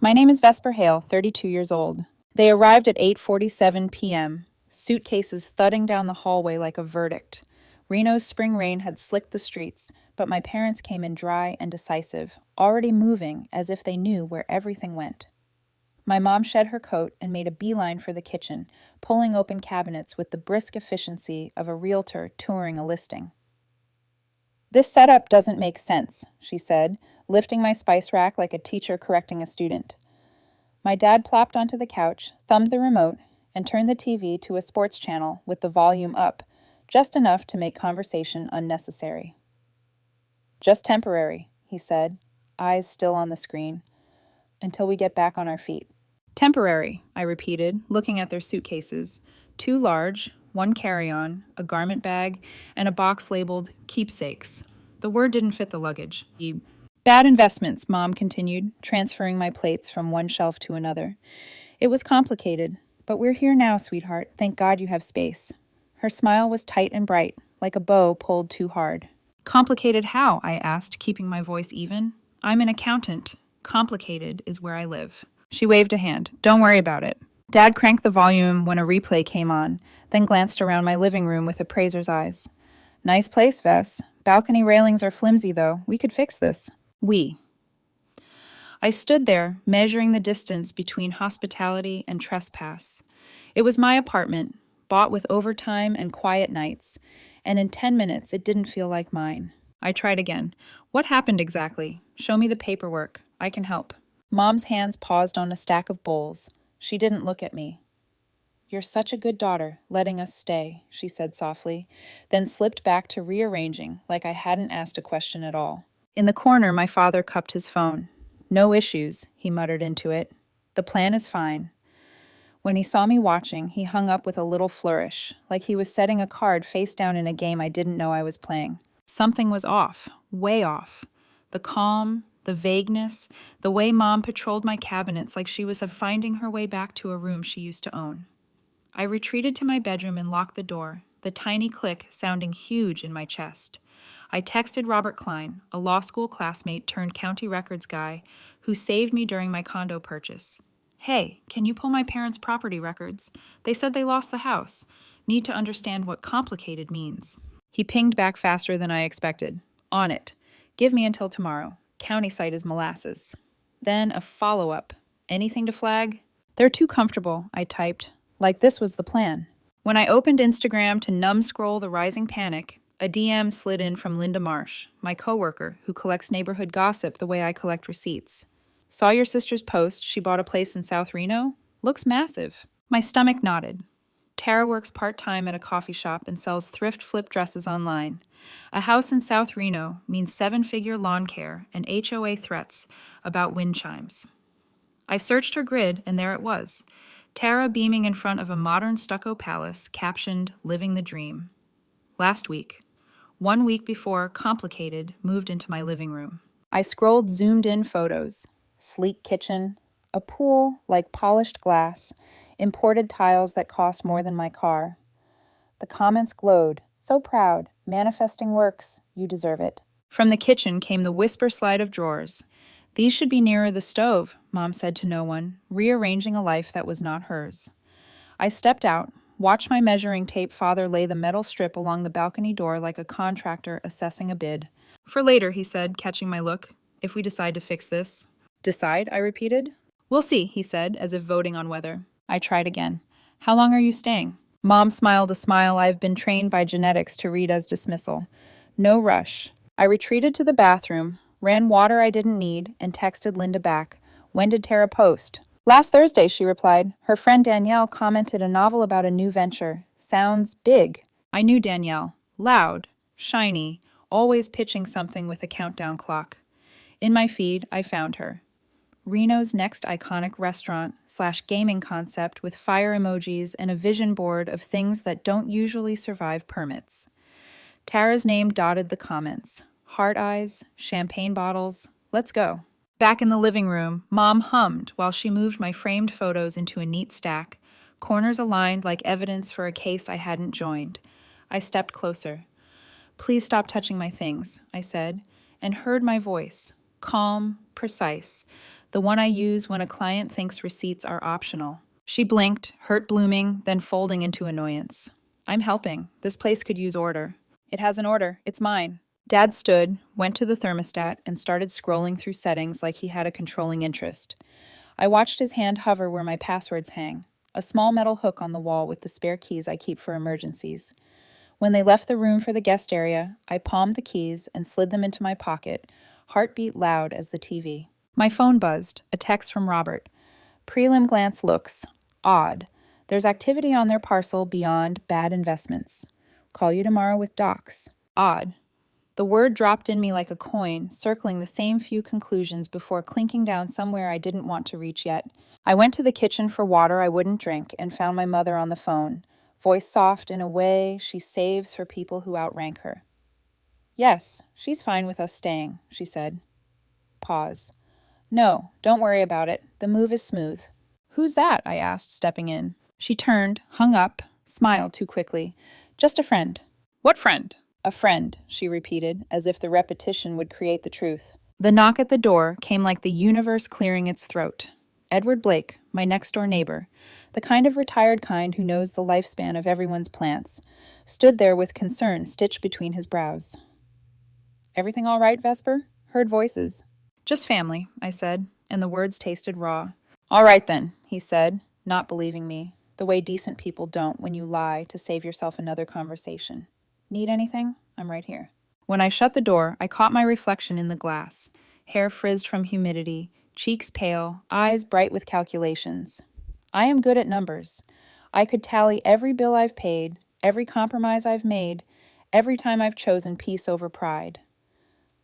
My name is Vesper Hale, 32 years old. They arrived at 8:47 p.m., suitcases thudding down the hallway like a verdict. Reno's spring rain had slicked the streets, but my parents came in dry and decisive, already moving as if they knew where everything went. My mom shed her coat and made a beeline for the kitchen, pulling open cabinets with the brisk efficiency of a realtor touring a listing. "This setup doesn't make sense," she said, lifting my spice rack like a teacher correcting a student. My dad plopped onto the couch, thumbed the remote, and turned the TV to a sports channel with the volume up, just enough to make conversation unnecessary. "Just temporary," he said, eyes still on the screen, "until we get back on our feet." "Temporary," I repeated, looking at their suitcases. Two large, one carry-on, a garment bag, and a box labeled keepsakes. The word didn't fit the luggage. "Bad investments," Mom continued, transferring my plates from one shelf to another. "It was complicated, but we're here now, sweetheart. Thank God you have space." Her smile was tight and bright, like a bow pulled too hard. "Complicated how?" I asked, keeping my voice even. "I'm an accountant. Complicated is where I live." She waved a hand. "Don't worry about it." Dad cranked the volume when a replay came on, then glanced around my living room with appraiser's eyes. "Nice place, Vess. Balcony railings are flimsy, though. We could fix this." I stood there, measuring the distance between hospitality and trespass. It was my apartment, bought with overtime and quiet nights, and in 10 minutes it didn't feel like mine. I tried again. "What happened exactly? Show me the paperwork. I can help." Mom's hands paused on a stack of bowls. She didn't look at me. "You're such a good daughter, letting us stay," she said softly, then slipped back to rearranging like I hadn't asked a question at all. In the corner, my father cupped his phone. "No issues," he muttered into it. "The plan is fine." When he saw me watching, he hung up with a little flourish, like he was setting a card face down in a game I didn't know I was playing. Something was off, way off. The calm, the vagueness, the way Mom patrolled my cabinets like she was finding her way back to a room she used to own. I retreated to my bedroom and locked the door, the tiny click sounding huge in my chest. I texted Robert Klein, a law school classmate turned county records guy, who saved me during my condo purchase. "Hey, can you pull my parents' property records? They said they lost the house. Need to understand what complicated means." He pinged back faster than I expected. "On it. Give me until tomorrow. County site is molasses." Then a follow-up. "Anything to flag?" "They're too comfortable," I typed, like this was the plan. When I opened Instagram to numb-scroll the rising panic, a DM slid in from Linda Marsh, my coworker who collects neighborhood gossip the way I collect receipts. "Saw your sister's post. She bought a place in South Reno. Looks massive." My stomach nodded. Tara works part-time at a coffee shop and sells thrift flip dresses online. A house in South Reno means 7-figure lawn care and HOA threats about wind chimes. I searched her grid, and there it was. Tara beaming in front of a modern stucco palace captioned "Living the Dream." Last week. 1 week before Complicated moved into my living room. I scrolled zoomed-in photos. Sleek kitchen, a pool like polished glass, imported tiles that cost more than my car. The comments glowed. "So proud. Manifesting works. You deserve it." From the kitchen came the whisper slide of drawers. "These should be nearer the stove," Mom said to no one, rearranging a life that was not hers. I stepped out, watched my measuring tape father lay the metal strip along the balcony door like a contractor assessing a bid. "For later," he said, catching my look, "if we decide to fix this." "Decide?" I repeated. "We'll see," he said, as if voting on whether. I tried again. "How long are you staying?" Mom smiled a smile I've been trained by genetics to read as dismissal. No rush. I retreated to the bathroom, ran water I didn't need, and texted Linda back. "When did Tara post?" "Last Thursday," she replied. "Her friend Danielle commented a novel about a new venture. Sounds big." I knew Danielle. Loud, shiny, always pitching something with a countdown clock. In my feed, I found her. Reno's next iconic restaurant/gaming concept with fire emojis and a vision board of things that don't usually survive permits. Tara's name dotted the comments. Heart eyes, champagne bottles. Let's go. Back in the living room, Mom hummed while she moved my framed photos into a neat stack, corners aligned like evidence for a case I hadn't joined. I stepped closer. "Please stop touching my things," I said, and heard my voice, calm, precise, The one I use when a client thinks receipts are optional. She blinked, hurt blooming, then folding into annoyance. I'm helping. This place could use order. It has an order. It's mine. Dad stood, went to the thermostat, and started scrolling through settings like he had a controlling interest. I watched his hand hover where my passwords hang, a small metal hook on the wall with the spare keys I keep for emergencies. When they left the room for the guest area, I palmed the keys and slid them into my pocket, heartbeat loud as the TV. My phone buzzed, a text from Robert. Prelim glance looks odd. There's activity on their parcel beyond bad investments. Call you tomorrow with docs. Odd. The word dropped in me like a coin, circling the same few conclusions before clinking down somewhere I didn't want to reach yet. I went to the kitchen for water I wouldn't drink and found my mother on the phone, voice soft in a way she saves for people who outrank her. Yes, she's fine with us staying, she said. Pause. No, don't worry about it. The move is smooth. Who's that? I asked, stepping in. She turned, hung up, smiled too quickly. Just a friend. What friend? A friend, she repeated, as if the repetition would create the truth. The knock at the door came like the universe clearing its throat. Edward Blake, my next-door neighbor, the kind of retired kind who knows the lifespan of everyone's plants, stood there with concern stitched between his brows. Everything all right, Vesper? Heard voices. Just family, I said, and the words tasted raw. All right then, he said, not believing me, the way decent people don't when you lie to save yourself another conversation. Need anything? I'm right here. When I shut the door, I caught my reflection in the glass, hair frizzed from humidity, cheeks pale, eyes bright with calculations. I am good at numbers. I could tally every bill I've paid, every compromise I've made, every time I've chosen peace over pride.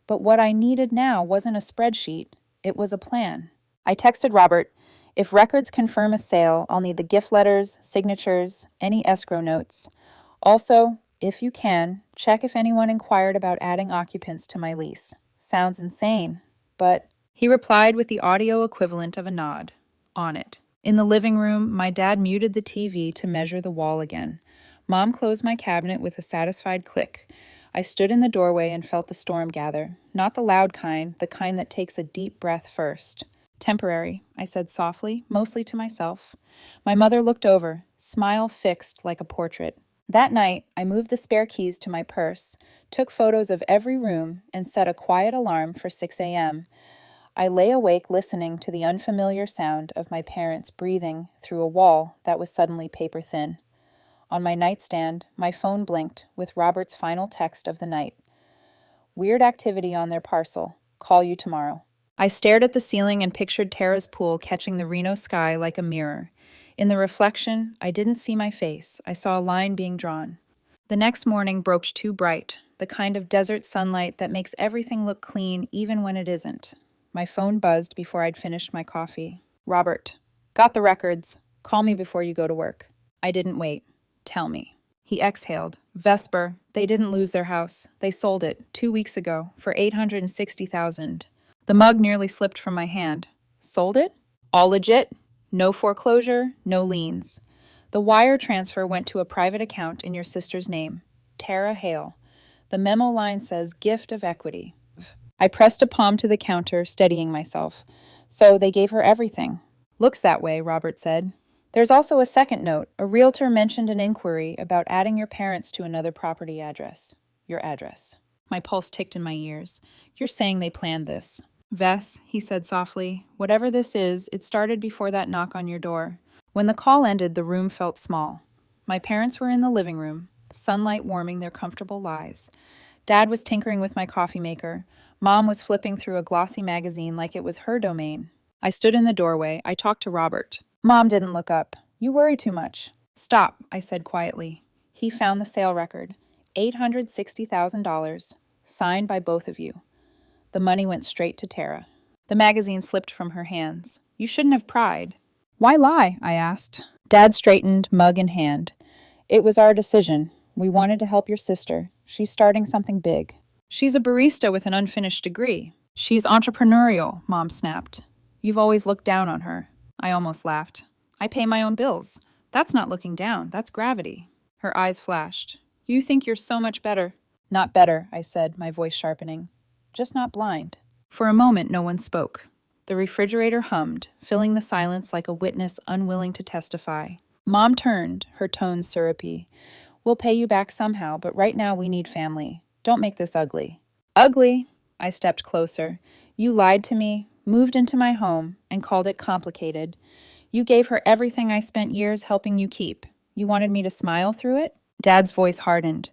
But what I needed now wasn't a spreadsheet, it was a plan. I texted Robert, if records confirm a sale, I'll need the gift letters, signatures, any escrow notes. Also, if you can, check if anyone inquired about adding occupants to my lease. Sounds insane, but he replied with the audio equivalent of a nod. On it. In the living room, my dad muted the TV to measure the wall again. Mom closed my cabinet with a satisfied click. I stood in the doorway and felt the storm gather. Not the loud kind, the kind that takes a deep breath first. Temporary, I said softly, mostly to myself. My mother looked over, smile fixed like a portrait. That night, I moved the spare keys to my purse, took photos of every room, and set a quiet alarm for 6 a.m. I lay awake listening to the unfamiliar sound of my parents breathing through a wall that was suddenly paper thin. On my nightstand, my phone blinked with Robert's final text of the night. Weird activity on their parcel. Call you tomorrow. I stared at the ceiling and pictured Tara's pool catching the Reno sky like a mirror. In the reflection, I didn't see my face. I saw a line being drawn. The next morning broke too bright, the kind of desert sunlight that makes everything look clean even when it isn't. My phone buzzed before I'd finished my coffee. Robert. Got the records. Call me before you go to work. I didn't wait. Tell me. He exhaled. Vesper. They didn't lose their house. They sold it 2 weeks ago for $860,000. The mug nearly slipped from my hand. Sold it? All legit. No foreclosure, no liens. The wire transfer went to a private account in your sister's name, Tara Hale. The memo line says gift of equity. I pressed a palm to the counter, steadying myself. So they gave her everything. Looks that way, Robert said. There's also a second note. A realtor mentioned an inquiry about adding your parents to another property address. Your address. My pulse ticked in my ears. You're saying they planned this. Vess, he said softly, whatever this is, it started before that knock on your door. When the call ended, the room felt small. My parents were in the living room, sunlight warming their comfortable lies. Dad was tinkering with my coffee maker. Mom was flipping through a glossy magazine like it was her domain. I stood in the doorway. I talked to Robert. Mom didn't look up. You worry too much. Stop, I said quietly. He found the sale record. $860,000. Signed by both of you. The money went straight to Tara. The magazine slipped from her hands. You shouldn't have pried. Why lie? I asked. Dad straightened, mug in hand. It was our decision. We wanted to help your sister. She's starting something big. She's a barista with an unfinished degree. She's entrepreneurial, Mom snapped. You've always looked down on her. I almost laughed. I pay my own bills. That's not looking down. That's gravity. Her eyes flashed. You think you're so much better. Not better, I said, my voice sharpening. Just not blind. For a moment, no one spoke. The refrigerator hummed, filling the silence like a witness unwilling to testify. Mom turned, her tone syrupy. We'll pay you back somehow, but right now we need family. Don't make this ugly. Ugly? I stepped closer. You lied to me, moved into my home, and called it complicated. You gave her everything I spent years helping you keep. You wanted me to smile through it? Dad's voice hardened.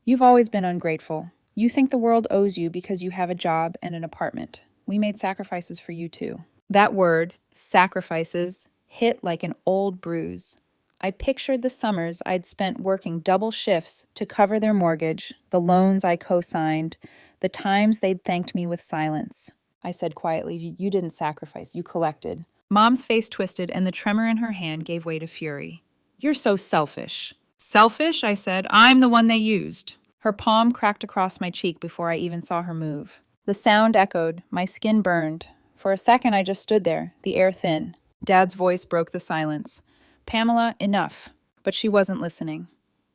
You've always been ungrateful. You think the world owes you because you have a job and an apartment. We made sacrifices for you too. That word, sacrifices, hit like an old bruise. I pictured the summers I'd spent working double shifts to cover their mortgage, the loans I co-signed, the times they'd thanked me with silence. I said quietly, you didn't sacrifice, you collected. Mom's face twisted and the tremor in her hand gave way to fury. You're so selfish. Selfish? I said. I'm the one they used. Her palm cracked across my cheek before I even saw her move. The sound echoed, my skin burned. For a second I just stood there, the air thin. Dad's voice broke the silence. Pamela, enough. But she wasn't listening.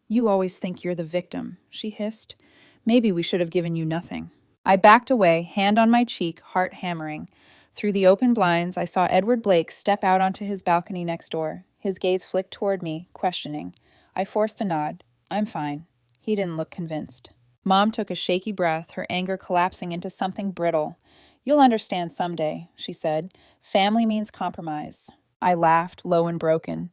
You always think you're the victim, she hissed. Maybe we should have given you nothing. I backed away, hand on my cheek, heart hammering. Through the open blinds, I saw Edward Blake step out onto his balcony next door. His gaze flicked toward me, questioning. I forced a nod. I'm fine. He didn't look convinced. Mom took a shaky breath, her anger collapsing into something brittle. You'll understand someday, she said. Family means compromise. I laughed, low and broken.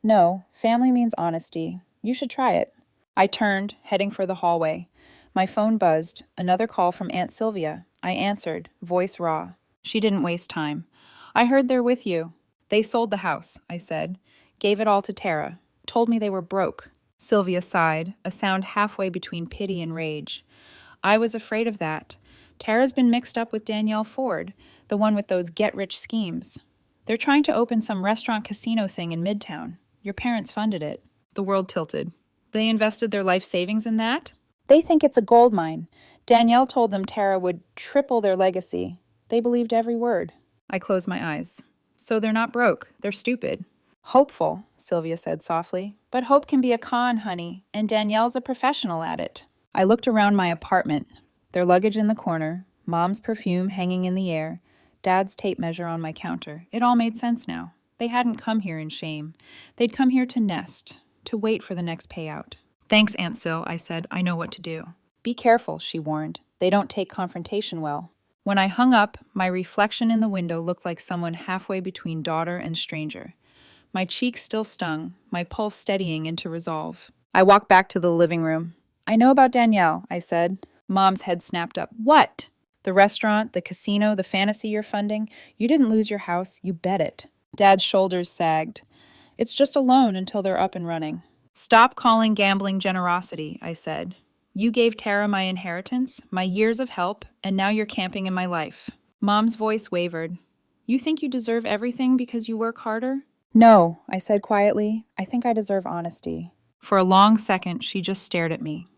No, family means honesty. You should try it. I turned, heading for the hallway. My phone buzzed. Another call from Aunt Sylvia. I answered, voice raw. She didn't waste time. I heard they're with you. They sold the house, I said. Gave it all to Tara. Told me they were broke. Sylvia sighed, a sound halfway between pity and rage. I was afraid of that. Tara's been mixed up with Danielle Ford, the one with those get-rich schemes. They're trying to open some restaurant casino thing in Midtown. Your parents funded it. The world tilted. They invested their life savings in that? They think it's a gold mine. Danielle told them Tara would triple their legacy. They believed every word. I closed my eyes. So they're not broke. They're stupid. Hopeful, Sylvia said softly. But hope can be a con, honey, and Danielle's a professional at it. I looked around my apartment. Their luggage in the corner, Mom's perfume hanging in the air, Dad's tape measure on my counter. It all made sense now. They hadn't come here in shame. They'd come here to nest, to wait for the next payout. Thanks, Aunt Syl, I said. I know what to do. Be careful, she warned. They don't take confrontation well. When I hung up, my reflection in the window looked like someone halfway between daughter and stranger. My cheek still stung, my pulse steadying into resolve. I walked back to the living room. I know about Danielle, I said. Mom's head snapped up. What? The restaurant, the casino, the fantasy you're funding? You didn't lose your house, you bet it. Dad's shoulders sagged. It's just a loan until they're up and running. Stop calling gambling generosity, I said. You gave Tara my inheritance, my years of help, and now you're camping in my life. Mom's voice wavered. You think you deserve everything because you work harder? No, I said quietly. I think I deserve honesty. For a long second, she just stared at me.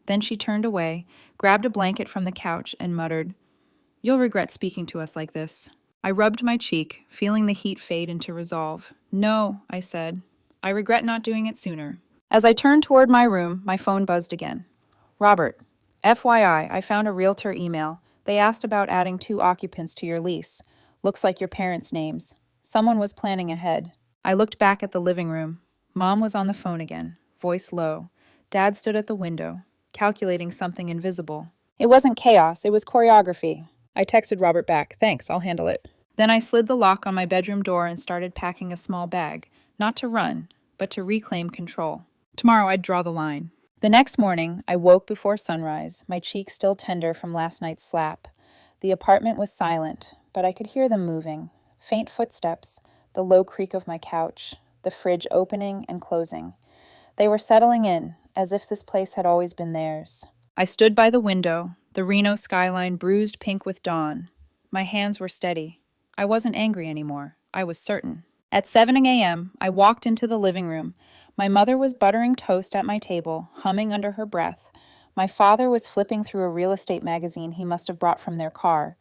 Then she turned away, grabbed a blanket from the couch, and muttered, You'll regret speaking to us like this. I rubbed my cheek, feeling the heat fade into resolve. No, I said. I regret not doing it sooner. As I turned toward my room, my phone buzzed again. Robert, FYI, I found a realtor email. They asked about adding 2 occupants to your lease. Looks like your parents' names. Someone was planning ahead. I looked back at the living room. Mom was on the phone again, voice low. Dad stood at the window, calculating something invisible. It wasn't chaos, it was choreography. I texted Robert back. Thanks, I'll handle it. Then I slid the lock on my bedroom door and started packing a small bag, not to run, but to reclaim control. Tomorrow I'd draw the line. The next morning, I woke before sunrise, my cheek still tender from last night's slap. The apartment was silent, but I could hear them moving. Faint footsteps, the low creak of my couch, the fridge opening and closing. They were settling in, as if this place had always been theirs. I stood by the window, the Reno skyline bruised pink with dawn. My hands were steady. I wasn't angry anymore. I was certain. At 7 a.m., I walked into the living room. My mother was buttering toast at my table, humming under her breath. My father was flipping through a real estate magazine he must have brought from their car.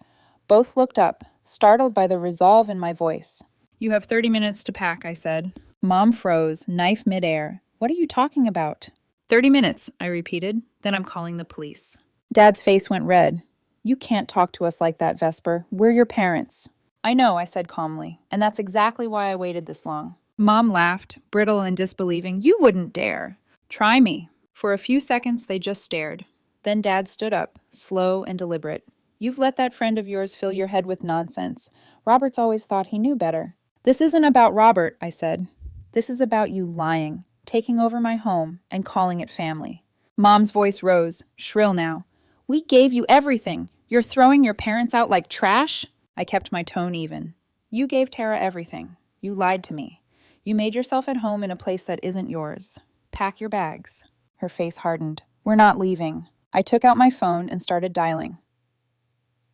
Both looked up, startled by the resolve in my voice. You have 30 minutes to pack, I said. Mom froze, knife midair. What are you talking about? 30 minutes, I repeated. Then I'm calling the police. Dad's face went red. You can't talk to us like that, Vesper. We're your parents. I know, I said calmly, and that's exactly why I waited this long. Mom laughed, brittle and disbelieving. You wouldn't dare. Try me. For a few seconds, they just stared. Then Dad stood up, slow and deliberate. You've let that friend of yours fill your head with nonsense. Robert's always thought he knew better. This isn't about Robert, I said. This is about you lying, taking over my home, and calling it family. Mom's voice rose, shrill now. We gave you everything. You're throwing your parents out like trash? I kept my tone even. You gave Tara everything. You lied to me. You made yourself at home in a place that isn't yours. Pack your bags. Her face hardened. We're not leaving. I took out my phone and started dialing.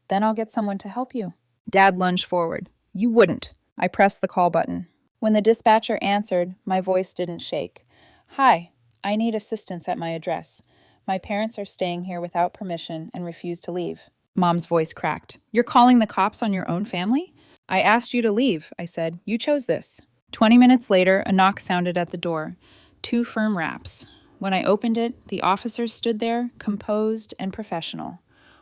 Then I'll get someone to help you. Dad lunged forward. You wouldn't. I pressed the call button. When the dispatcher answered, my voice didn't shake. Hi, I need assistance at my address. My parents are staying here without permission and refuse to leave. Mom's voice cracked. You're calling the cops on your own family? I asked you to leave, I said. You chose this. 20 minutes later, a knock sounded at the door. 2 firm raps. When I opened it, the officers stood there, composed and professional.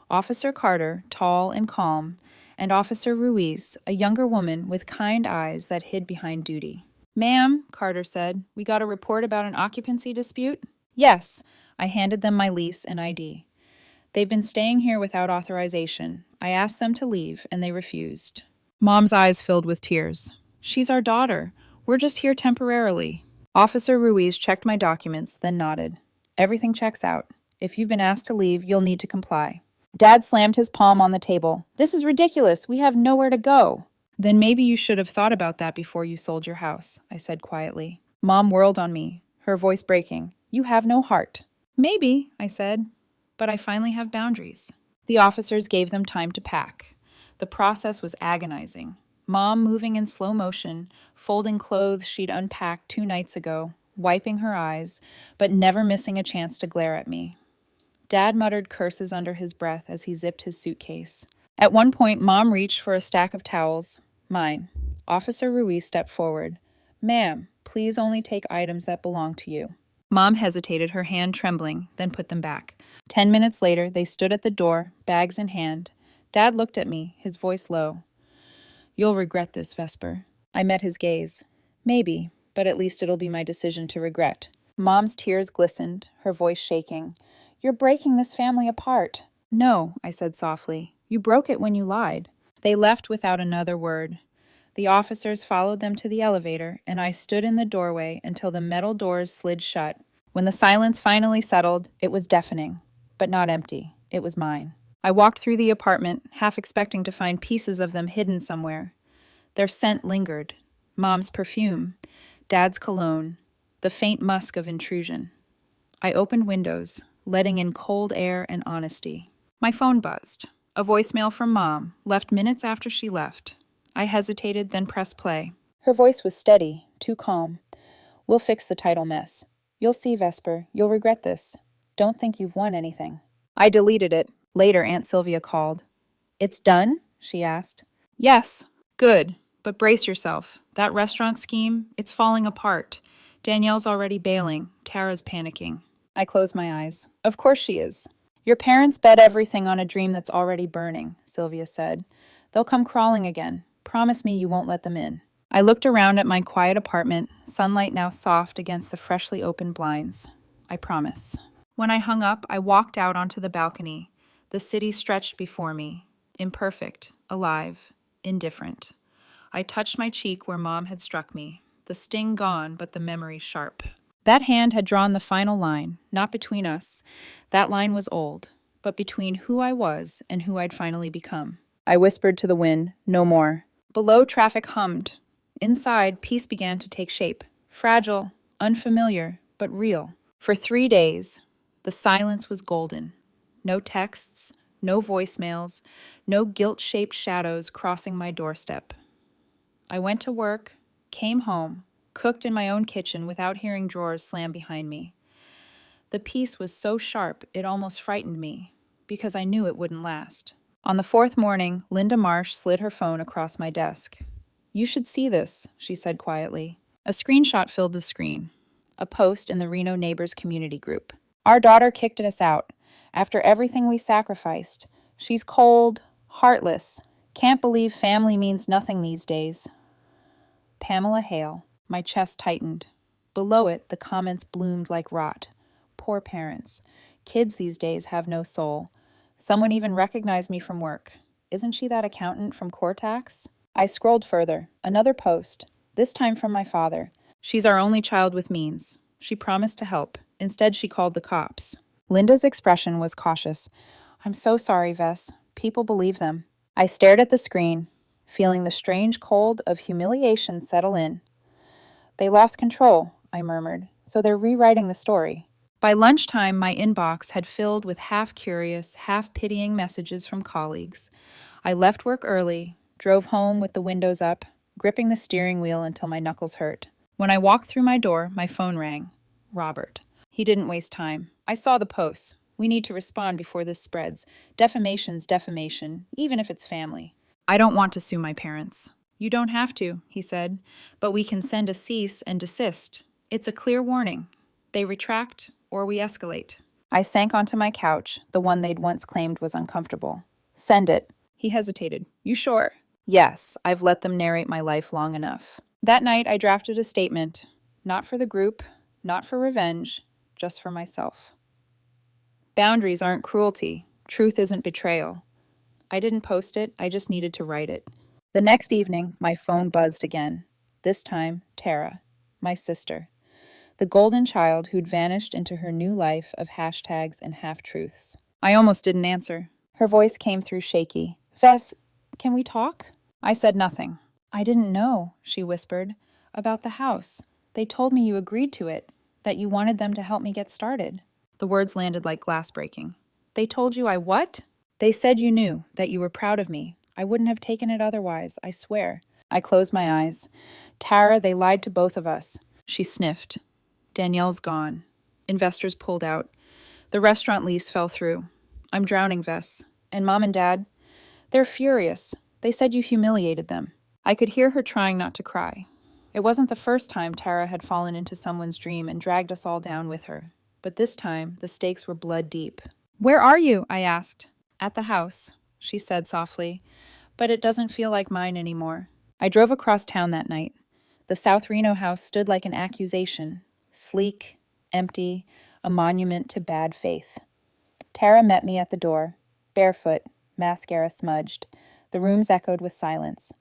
Officer Carter, tall and calm, and Officer Ruiz, a younger woman with kind eyes that hid behind duty. Ma'am, Carter said, we got a report about an occupancy dispute? Yes. I handed them my lease and ID. They've been staying here without authorization. I asked them to leave, and they refused. Mom's eyes filled with tears. She's our daughter. We're just here temporarily. Officer Ruiz checked my documents, then nodded. Everything checks out. If you've been asked to leave, you'll need to comply. Dad slammed his palm on the table. This is ridiculous. We have nowhere to go. Then maybe you should have thought about that before you sold your house, I said quietly. Mom whirled on me, her voice breaking. You have no heart. Maybe, I said, but I finally have boundaries. The officers gave them time to pack. The process was agonizing. Mom moving in slow motion, folding clothes she'd unpacked 2 nights ago, wiping her eyes, but never missing a chance to glare at me. Dad muttered curses under his breath as he zipped his suitcase. At one point, Mom reached for a stack of towels. Mine. Officer Ruiz stepped forward. Ma'am, please only take items that belong to you. Mom hesitated, her hand trembling, then put them back. 10 minutes later, they stood at the door, bags in hand. Dad looked at me, his voice low. You'll regret this, Vesper. I met his gaze. Maybe, but at least it'll be my decision to regret. Mom's tears glistened, her voice shaking. You're breaking this family apart. No, I said softly. You broke it when you lied. They left without another word. The officers followed them to the elevator, and I stood in the doorway until the metal doors slid shut. When the silence finally settled, it was deafening, but not empty. It was mine. I walked through the apartment, half expecting to find pieces of them hidden somewhere. Their scent lingered. Mom's perfume, Dad's cologne, the faint musk of intrusion. I opened windows, letting in cold air and honesty. My phone buzzed. A voicemail from Mom, left minutes after she left. I hesitated, then pressed play. Her voice was steady, too calm. We'll fix the title mess. You'll see, Vesper. You'll regret this. Don't think you've won anything. I deleted it. Later, Aunt Sylvia called. It's done? She asked. Yes. Good. But brace yourself. That restaurant scheme, it's falling apart. Danielle's already bailing. Tara's panicking. I closed my eyes. Of course she is. Your parents bet everything on a dream that's already burning, Sylvia said. They'll come crawling again. Promise me you won't let them in. I looked around at my quiet apartment, sunlight now soft against the freshly opened blinds. I promise. When I hung up, I walked out onto the balcony. The city stretched before me, imperfect, alive, indifferent. I touched my cheek where Mom had struck me, the sting gone, but the memory sharp. That hand had drawn the final line, not between us. That line was old, but between who I was and who I'd finally become. I whispered to the wind, no more. Below, traffic hummed. Inside, peace began to take shape. Fragile, unfamiliar, but real. For 3 days, the silence was golden. No texts, no voicemails, no guilt-shaped shadows crossing my doorstep. I went to work, came home, cooked in my own kitchen without hearing drawers slam behind me. The peace was so sharp it almost frightened me, because I knew it wouldn't last. On the 4th morning, Linda Marsh slid her phone across my desk. You should see this, she said quietly. A screenshot filled the screen. A post in the Reno Neighbors community group. Our daughter kicked us out. After everything we sacrificed. She's cold, heartless, Can't believe family means nothing these days. Pamela Hale. My chest tightened. Below it, the comments bloomed like rot. Poor parents. Kids these days have no soul. Someone even recognized me from work. Isn't she that accountant from Cortax? I scrolled further. Another post, this time from my father. She's our only child with means. She promised to help. Instead, she called the cops. Linda's expression was cautious. I'm so sorry, Vess. People believe them. I stared at the screen, feeling the strange cold of humiliation settle in. They lost control, I murmured, so they're rewriting the story. By lunchtime, my inbox had filled with half-curious, half-pitying messages from colleagues. I left work early, drove home with the windows up, gripping the steering wheel until my knuckles hurt. When I walked through my door, my phone rang. Robert. He didn't waste time. I saw the posts. We need to respond before this spreads. Defamation's defamation, even if it's family. I don't want to sue my parents. You don't have to, he said, but we can send a cease and desist. It's a clear warning. They retract or we escalate. I sank onto my couch, the one they'd once claimed was uncomfortable. Send it. He hesitated. You sure? Yes, I've let them narrate my life long enough. That night, I drafted a statement. Not for the group, not for revenge, just for myself. Boundaries aren't cruelty. Truth isn't betrayal. I didn't post it, I just needed to write it. The next evening, my phone buzzed again. This time, Tara, my sister. The golden child who'd vanished into her new life of hashtags and half-truths. I almost didn't answer. Her voice came through shaky. Vess, can we talk? I said nothing. I didn't know, she whispered, about the house. They told me you agreed to it, that you wanted them to help me get started. The words landed like glass breaking. They told you I what? They said you knew, that you were proud of me. I wouldn't have taken it otherwise, I swear. I closed my eyes. Tara, they lied to both of us. She sniffed. Danielle's gone. Investors pulled out. The restaurant lease fell through. I'm drowning, Vess. And Mom and Dad, they're furious. They said you humiliated them. I could hear her trying not to cry. It wasn't the first time Tara had fallen into someone's dream and dragged us all down with her. But this time, the stakes were blood deep. Where are you? I asked. At the house, she said softly. But it doesn't feel like mine anymore. I drove across town that night. The South Reno house stood like an accusation. Sleek, empty, a monument to bad faith. Tara met me at the door, barefoot, mascara smudged. The rooms echoed with silence.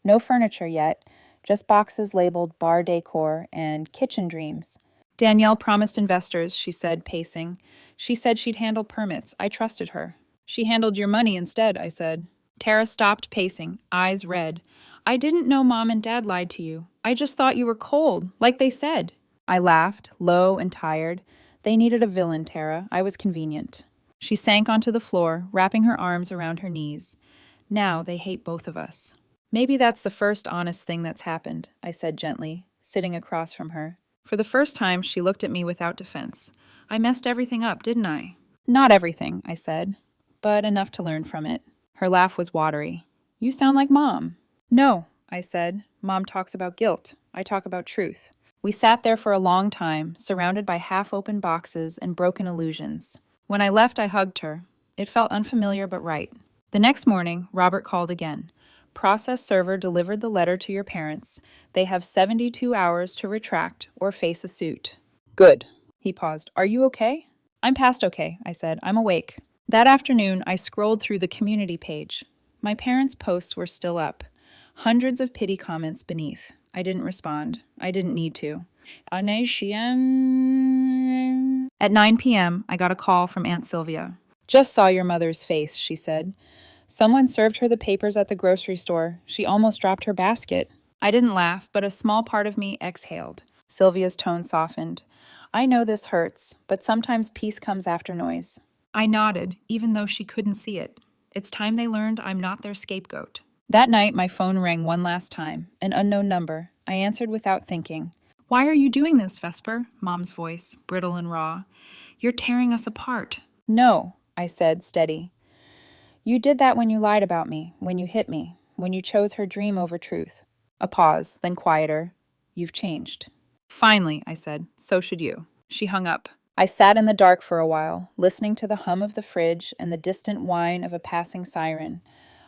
No furniture yet, just boxes labeled bar decor and kitchen dreams. Danielle promised investors, she said, pacing. She said she'd handle permits. I trusted her. She handled your money instead, I said. Tara stopped pacing, eyes red. I didn't know Mom and Dad lied to you. I just thought you were cold, like they said. I laughed, low and tired. They needed a villain, Tara. I was convenient. She sank onto the floor, wrapping her arms around her knees. Now they hate both of us. Maybe that's the first honest thing that's happened, I said gently, sitting across from her. For the first time, she looked at me without defense. I messed everything up, didn't I? Not everything, I said, but enough to learn from it. Her laugh was watery. You sound like Mom. No, I said. Mom talks about guilt. I talk about truth. We sat there for a long time, surrounded by half-open boxes and broken illusions. When I left, I hugged her. It felt unfamiliar but right. The next morning, Robert called again. Process server delivered the letter to your parents. They have 72 hours to retract or face a suit. Good. He paused. Are you okay? I'm past okay, I said. I'm awake. That afternoon, I scrolled through the community page. My parents' posts were still up. Hundreds of pity comments beneath. I didn't respond. I didn't need to. At 9 p.m., I got a call from Aunt Sylvia. Just saw your mother's face, she said. Someone served her the papers at the grocery store. She almost dropped her basket. I didn't laugh, but a small part of me exhaled. Sylvia's tone softened. I know this hurts, but sometimes peace comes after noise. I nodded, even though she couldn't see it. It's time they learned I'm not their scapegoat. That night, my phone rang one last time, an unknown number. I answered without thinking. Why are you doing this, Vesper? Mom's voice, brittle and raw. You're tearing us apart. No, I said, steady. You did that when you lied about me, when you hit me, when you chose her dream over truth. A pause, then quieter. You've changed. Finally, I said, so should you. She hung up. I sat in the dark for a while, listening to the hum of the fridge and the distant whine of a passing siren.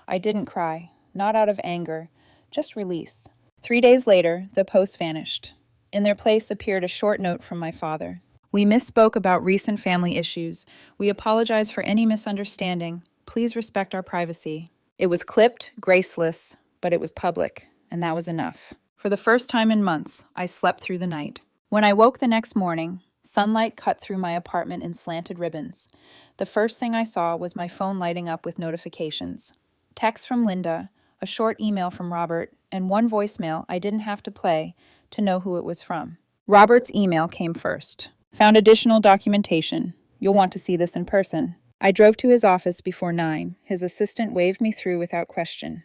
I didn't cry. not out of anger, just release. 3 days later, the post vanished. In their place appeared a short note from my father. We misspoke about recent family issues. We apologize for any misunderstanding. Please respect our privacy. It was clipped, graceless, but it was public, and that was enough. For the first time in months, I slept through the night. When I woke the next morning, sunlight cut through my apartment in slanted ribbons. The first thing I saw was my phone lighting up with notifications. Text from Linda, a short email from Robert, and one voicemail I didn't have to play to know who it was from. Robert's email came first. Found additional documentation. You'll want to see this in person. I drove to his office before 9. His assistant waved me through without question.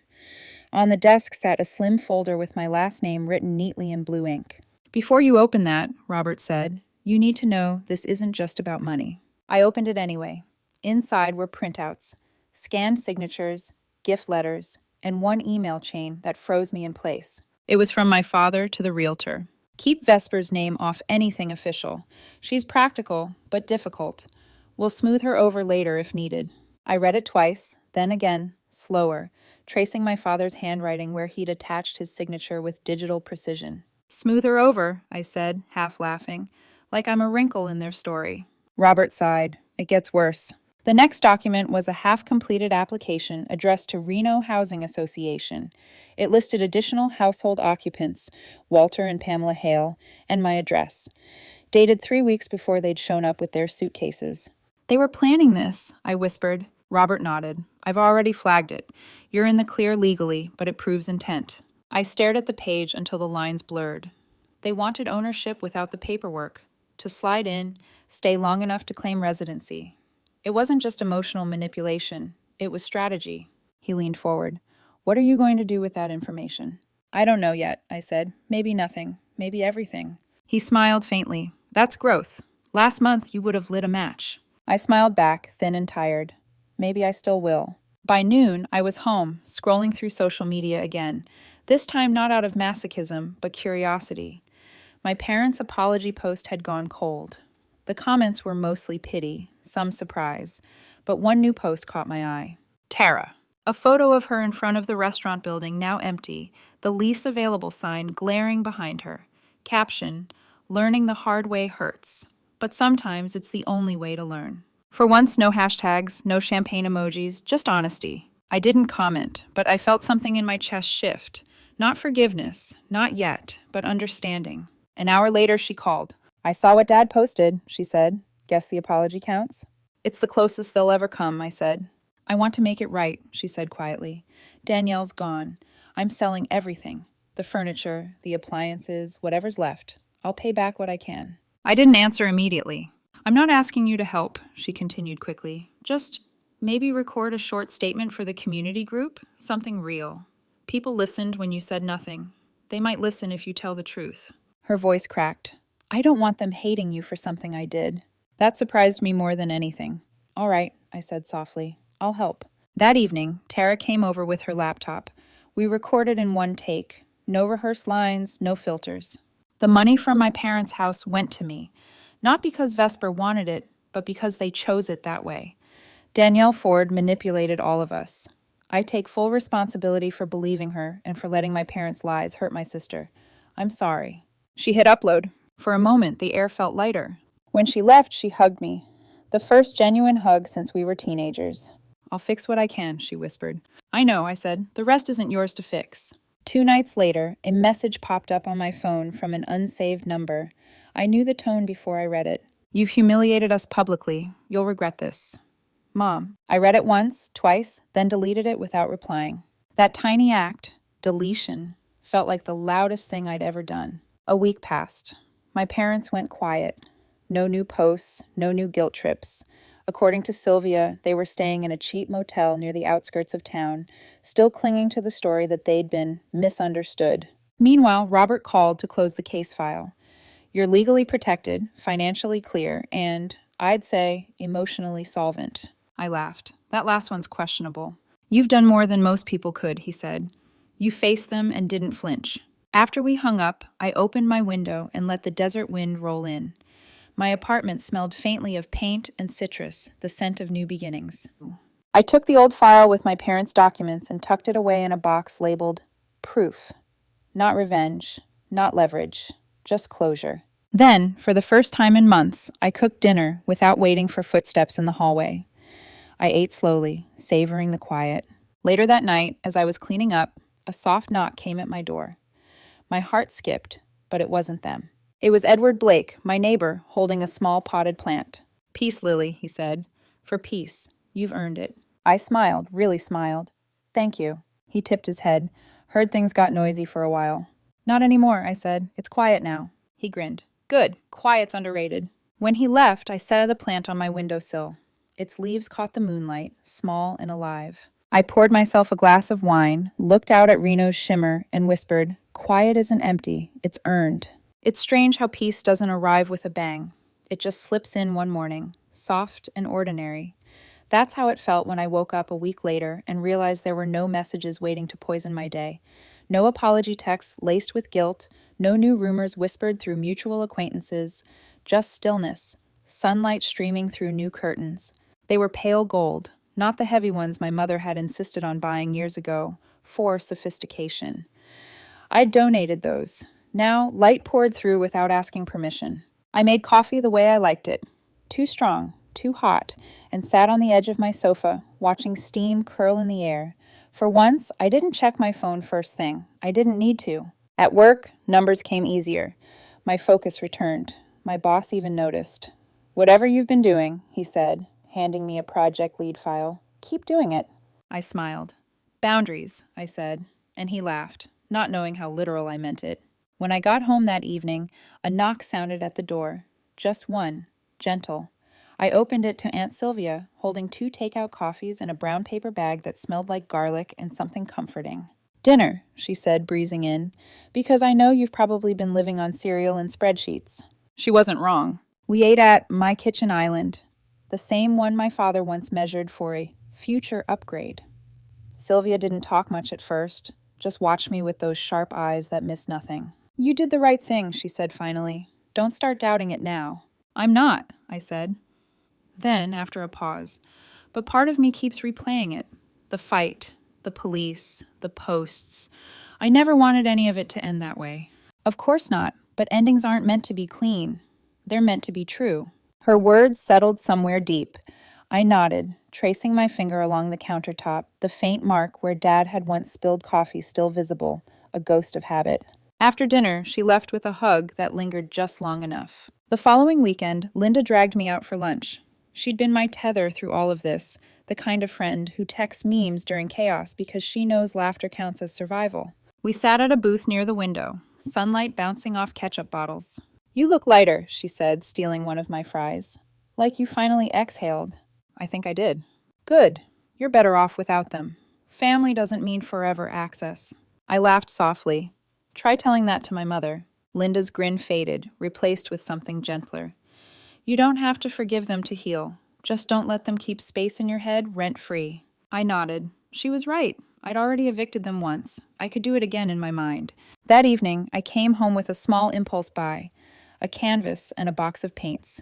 On the desk sat a slim folder with my last name written neatly in blue ink. Before you open that, Robert said, you need to know this isn't just about money. I opened it anyway. Inside were printouts, scanned signatures, gift letters, and one email chain that froze me in place. It was from my father to the realtor. Keep Vesper's name off anything official. She's practical, but difficult. We'll smooth her over later if needed. I read it twice, then again, slower, tracing my father's handwriting where he'd attached his signature with digital precision. Smooth her over, I said, half laughing, like I'm a wrinkle in their story. Robert sighed. It gets worse. The next document was a half-completed application addressed to Reno Housing Association. It listed additional household occupants, Walter and Pamela Hale, and my address, dated 3 weeks before they'd shown up with their suitcases. They were planning this, I whispered. Robert nodded. I've already flagged it. You're in the clear legally, but it proves intent. I stared at the page until the lines blurred. They wanted ownership without the paperwork, to slide in, stay long enough to claim residency. It wasn't just emotional manipulation. It was strategy. He leaned forward. What are you going to do with that information? I don't know yet, I said. Maybe nothing. Maybe everything. He smiled faintly. That's growth. Last month you would have lit a match. I smiled back, thin and tired. Maybe I still will. By noon, I was home, scrolling through social media again, this time not out of masochism, but curiosity. My parents' apology post had gone cold. The comments were mostly pity, some surprise, but one new post caught my eye. Tara. A photo of her in front of the restaurant building, now empty, the lease available sign glaring behind her. Caption, learning the hard way hurts, but sometimes it's the only way to learn. For once, no hashtags, no champagne emojis, just honesty. I didn't comment, but I felt something in my chest shift. Not forgiveness, not yet, but understanding. An hour later, she called. I saw what Dad posted, she said. Guess the apology counts? It's the closest they'll ever come, I said. I want to make it right, she said quietly. Danielle's gone. I'm selling everything. The furniture, the appliances, whatever's left. I'll pay back what I can. I didn't answer immediately. I'm not asking you to help, she continued quickly. Just maybe record a short statement for the community group, something real. People listened when you said nothing. They might listen if you tell the truth. Her voice cracked. I don't want them hating you for something I did. That surprised me more than anything. All right, I said softly. I'll help. That evening, Tara came over with her laptop. We recorded in one take. No rehearsed lines, no filters. The money from my parents' house went to me. Not because Vesper wanted it, but because they chose it that way. Danielle Ford manipulated all of us. I take full responsibility for believing her and for letting my parents' lies hurt my sister. I'm sorry. She hit upload. For a moment, the air felt lighter. When she left, she hugged me. The first genuine hug since we were teenagers. I'll fix what I can, she whispered. I know, I said. The rest isn't yours to fix. 2 nights later, a message popped up on my phone from an unsaved number. I knew the tone before I read it. You've humiliated us publicly. You'll regret this. Mom. I read it once, twice, then deleted it without replying. That tiny act, deletion, felt like the loudest thing I'd ever done. A week passed. My parents went quiet. No new posts, no new guilt trips. According to Sylvia, they were staying in a cheap motel near the outskirts of town, still clinging to the story that they'd been misunderstood. Meanwhile, Robert called to close the case file. You're legally protected, financially clear, and, I'd say, emotionally solvent. I laughed. That last one's questionable. You've done more than most people could, he said. You faced them and didn't flinch. After we hung up, I opened my window and let the desert wind roll in. My apartment smelled faintly of paint and citrus, the scent of new beginnings. I took the old file with my parents' documents and tucked it away in a box labeled proof. Not revenge, not leverage, just closure. Then, for the first time in months, I cooked dinner without waiting for footsteps in the hallway. I ate slowly, savoring the quiet. Later that night, as I was cleaning up, a soft knock came at my door. My heart skipped, but it wasn't them. It was Edward Blake, my neighbor, holding a small potted plant. "Peace, Lily," he said. "For peace. You've earned it." I smiled, really smiled. "Thank you." He tipped his head. "Heard things got noisy for a while." "Not anymore," I said. "It's quiet now." He grinned. "Good. Quiet's underrated." When he left, I set the plant on my windowsill. Its leaves caught the moonlight, small and alive. I poured myself a glass of wine, looked out at Reno's shimmer, and whispered, "Quiet isn't empty, it's earned." It's strange how peace doesn't arrive with a bang. It just slips in one morning, soft and ordinary. That's how it felt when I woke up a week later and realized there were no messages waiting to poison my day. No apology texts laced with guilt, no new rumors whispered through mutual acquaintances, just stillness, sunlight streaming through new curtains. They were pale gold, not the heavy ones my mother had insisted on buying years ago, for sophistication. I'd donated those. Now, light poured through without asking permission. I made coffee the way I liked it. Too strong, too hot, and sat on the edge of my sofa, watching steam curl in the air. For once, I didn't check my phone first thing. I didn't need to. At work, numbers came easier. My focus returned. My boss even noticed. "Whatever you've been doing," he said, handing me a project lead file, "keep doing it." I smiled. "Boundaries," I said, and he laughed, not knowing how literal I meant it. When I got home that evening, a knock sounded at the door. Just one, gentle. I opened it to Aunt Sylvia, holding 2 takeout coffees and a brown paper bag that smelled like garlic and something comforting. "Dinner," she said, breezing in, "because I know you've probably been living on cereal and spreadsheets." She wasn't wrong. We ate at My Kitchen Island, the same one my father once measured for a future upgrade. Sylvia didn't talk much at first, just watched me with those sharp eyes that miss nothing. "You did the right thing," she said finally. "Don't start doubting it now." "I'm not," I said. Then, after a pause, "But part of me keeps replaying it. The fight, the police, the posts. I never wanted any of it to end that way." "Of course not, but endings aren't meant to be clean. They're meant to be true." Her words settled somewhere deep. I nodded, tracing my finger along the countertop, the faint mark where Dad had once spilled coffee still visible, a ghost of habit. After dinner, she left with a hug that lingered just long enough. The following weekend, Linda dragged me out for lunch. She'd been my tether through all of this, the kind of friend who texts memes during chaos because she knows laughter counts as survival. We sat at a booth near the window, sunlight bouncing off ketchup bottles. "You look lighter," she said, stealing one of my fries. "Like you finally exhaled." I think I did. "Good. You're better off without them. Family doesn't mean forever access." I laughed softly. Try telling that to my mother. Linda's grin faded, replaced with something gentler. "You don't have to forgive them to heal. Just don't let them keep space in your head rent-free." I nodded. She was right. I'd already evicted them once. I could do it again in my mind. That evening, I came home with a small impulse buy, a canvas and a box of paints.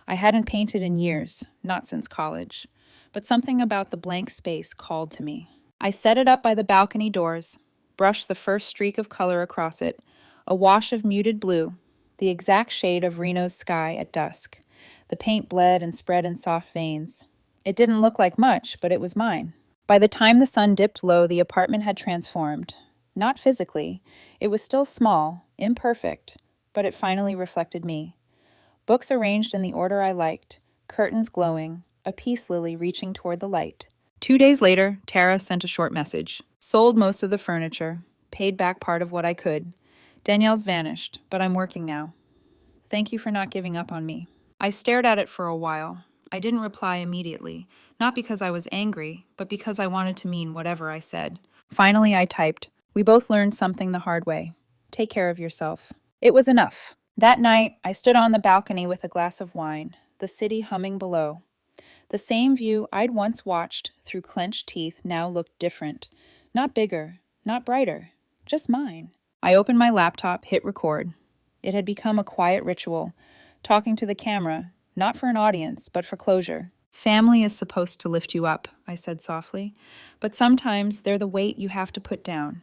I hadn't painted in years, not since college, but something about the blank space called to me. I set it up by the balcony doors, brushed the first streak of color across it, a wash of muted blue, the exact shade of Reno's sky at dusk. The paint bled and spread in soft veins. It didn't look like much, but it was mine. By the time the sun dipped low, the apartment had transformed. Not physically. It was still small, imperfect, but it finally reflected me. Books arranged in the order I liked, curtains glowing, a peace lily reaching toward the light. 2 days later, Tara sent a short message. Sold most of the furniture, paid back part of what I could. Danielle's vanished, but I'm working now. Thank you for not giving up on me. I stared at it for a while. I didn't reply immediately, not because I was angry, but because I wanted to mean whatever I said. Finally, I typed, "We both learned something the hard way. Take care of yourself." It was enough. That night, I stood on the balcony with a glass of wine, the city humming below. The same view I'd once watched through clenched teeth now looked different. Not bigger, not brighter, just mine. I opened my laptop, hit record. It had become a quiet ritual, talking to the camera, not for an audience, but for closure. Family is supposed to lift you up, I said softly, but sometimes they're the weight you have to put down.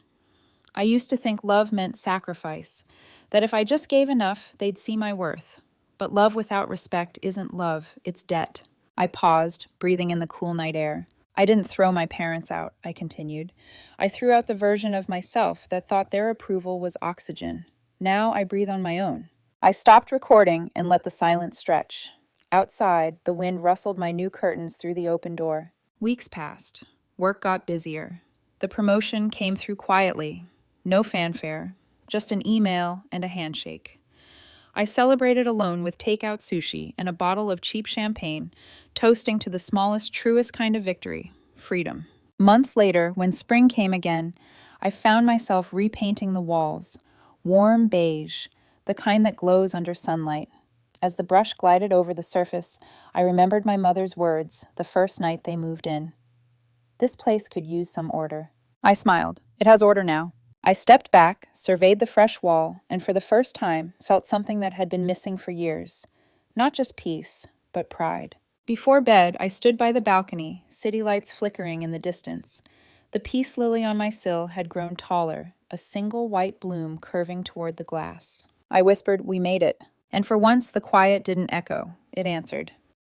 I used to think love meant sacrifice, that if I just gave enough, they'd see my worth. But love without respect isn't love, it's debt. I paused, breathing in the cool night air. I didn't throw my parents out, I continued. I threw out the version of myself that thought their approval was oxygen. Now I breathe on my own. I stopped recording and let the silence stretch. Outside, the wind rustled my new curtains through the open door. Weeks passed. Work got busier. The promotion came through quietly. No fanfare, just an email and a handshake. I celebrated alone with takeout sushi and a bottle of cheap champagne, toasting to the smallest, truest kind of victory, freedom. Months later, when spring came again, I found myself repainting the walls, warm beige, the kind that glows under sunlight. As the brush glided over the surface, I remembered my mother's words the first night they moved in. This place could use some order. I smiled. It has order now. I stepped back, surveyed the fresh wall, and for the first time felt something that had been missing for years. Not just peace, but pride. Before bed, I stood by the balcony, city lights flickering in the distance. The peace lily on my sill had grown taller, a single white bloom curving toward the glass. I whispered, "We made it." And for once, the quiet didn't echo. It answered.